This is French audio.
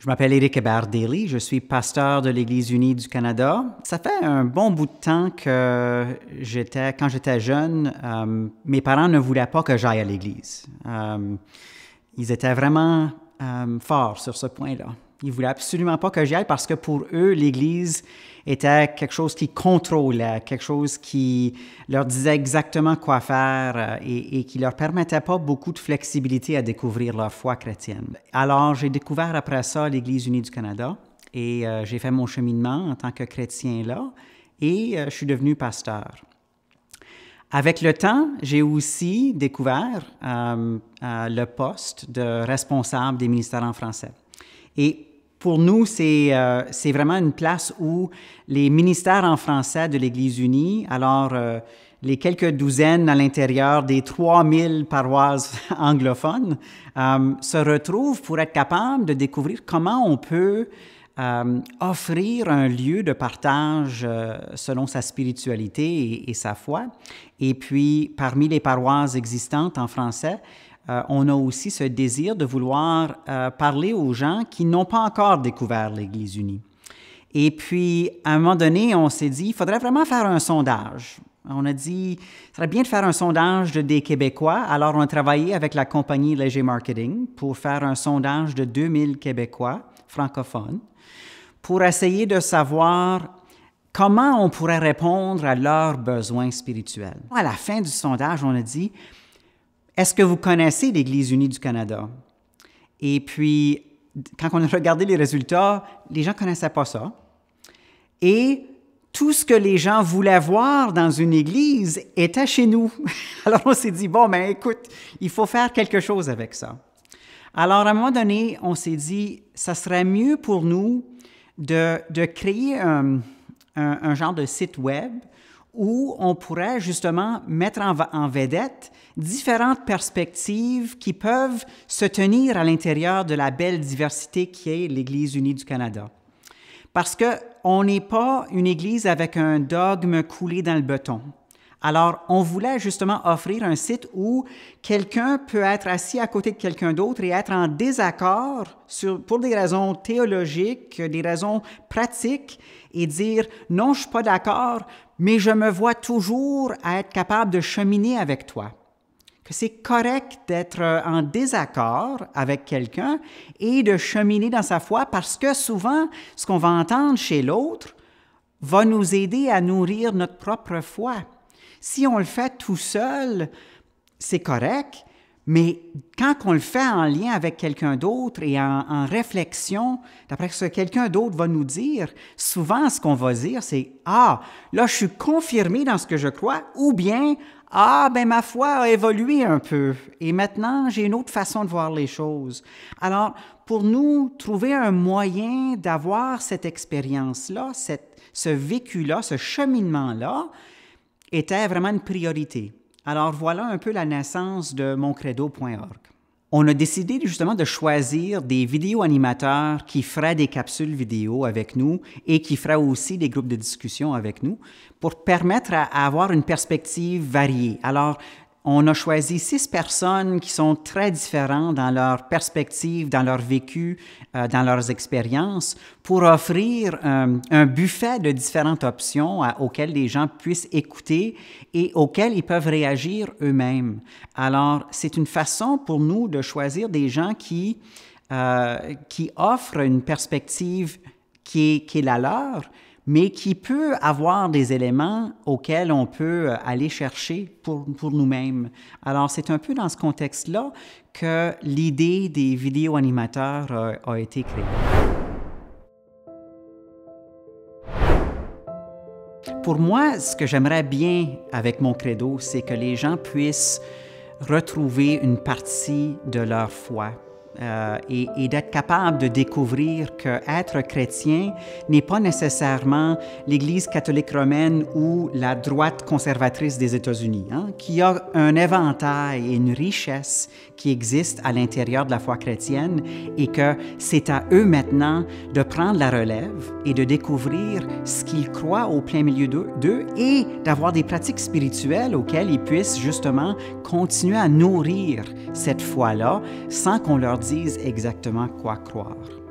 Je m'appelle Éric Hébert-Daly, je suis pasteur de l'Église unie du Canada. Ça fait un bon bout de temps que quand j'étais jeune, mes parents ne voulaient pas que j'aille à l'Église. Ils étaient vraiment forts sur ce point-là. Ils ne voulaient absolument pas que j'y aille parce que pour eux, l'Église était quelque chose qui contrôlait, quelque chose qui leur disait exactement quoi faire et qui ne leur permettait pas beaucoup de flexibilité à découvrir leur foi chrétienne. Alors, j'ai découvert après ça l'Église unie du Canada et j'ai fait mon cheminement en tant que chrétien là et je suis devenu pasteur. Avec le temps, j'ai aussi découvert le poste de responsable des ministères en français. Et pour nous, c'est vraiment une place où les ministères en français de l'Église unie, alors les quelques douzaines à l'intérieur des 3000 paroisses anglophones, se retrouvent pour être capables de découvrir comment on peut offrir un lieu de partage selon sa spiritualité et sa foi. Et puis, parmi les paroisses existantes en français, on a aussi ce désir de vouloir parler aux gens qui n'ont pas encore découvert l'Église unie. Et puis, à un moment donné, on s'est dit, il faudrait vraiment faire un sondage. On a dit, ce serait bien de faire un sondage des Québécois. Alors, on a travaillé avec la compagnie Léger Marketing pour faire un sondage de 2000 Québécois francophones pour essayer de savoir comment on pourrait répondre à leurs besoins spirituels. À la fin du sondage, on a dit, est-ce que vous connaissez l'Église unie du Canada? Et puis, quand on a regardé les résultats, les gens ne connaissaient pas ça. Et tout ce que les gens voulaient voir dans une église était chez nous. Alors, on s'est dit, bon, ben écoute, il faut faire quelque chose avec ça. Alors, à un moment donné, on s'est dit, ça serait mieux pour nous de créer un genre de site web où on pourrait justement mettre en vedette différentes perspectives qui peuvent se tenir à l'intérieur de la belle diversité qui est l'Église unie du Canada. Parce qu'on n'est pas une Église avec un dogme coulé dans le béton. Alors, on voulait justement offrir un site où quelqu'un peut être assis à côté de quelqu'un d'autre et être en désaccord pour des raisons théologiques, des raisons pratiques, et dire « Non, je ne suis pas d'accord, mais je me vois toujours à être capable de cheminer avec toi. » Que c'est correct d'être en désaccord avec quelqu'un et de cheminer dans sa foi parce que souvent, ce qu'on va entendre chez l'autre va nous aider à nourrir notre propre foi. Si on le fait tout seul, c'est correct, mais quand on le fait en lien avec quelqu'un d'autre et en réflexion, d'après ce que quelqu'un d'autre va nous dire, souvent ce qu'on va dire, c'est « Ah, là, je suis confirmé dans ce que je crois » ou bien « Ah, ben ma foi a évolué un peu et maintenant, j'ai une autre façon de voir les choses. » Alors, pour nous, trouver un moyen d'avoir cette expérience-là, ce vécu-là, ce cheminement-là, était vraiment une priorité. Alors voilà un peu la naissance de moncredo.org. On a décidé justement de choisir des vidéo-animateurs qui feraient des capsules vidéo avec nous et qui feraient aussi des groupes de discussion avec nous pour permettre à avoir une perspective variée. Alors, on a choisi 6 personnes qui sont très différentes dans leur perspective, dans leur vécu, dans leurs expériences, pour offrir un buffet de différentes options auxquelles les gens puissent écouter et auxquelles ils peuvent réagir eux-mêmes. Alors, c'est une façon pour nous de choisir des gens qui offrent une perspective qui est la leur, mais qui peut avoir des éléments auxquels on peut aller chercher pour nous-mêmes. Alors, c'est un peu dans ce contexte-là que l'idée des vidéo-animateurs a été créée. Pour moi, ce que j'aimerais bien avec mon credo, c'est que les gens puissent retrouver une partie de leur foi. Et d'être capable de découvrir qu'être chrétien n'est pas nécessairement l'Église catholique romaine ou la droite conservatrice des États-Unis, qu'il y a un éventail et une richesse qui existe à l'intérieur de la foi chrétienne et que c'est à eux maintenant de prendre la relève et de découvrir ce qu'ils croient au plein milieu d'eux et d'avoir des pratiques spirituelles auxquelles ils puissent justement continuer à nourrir cette foi-là sans qu'on leur dise exactement quoi croire.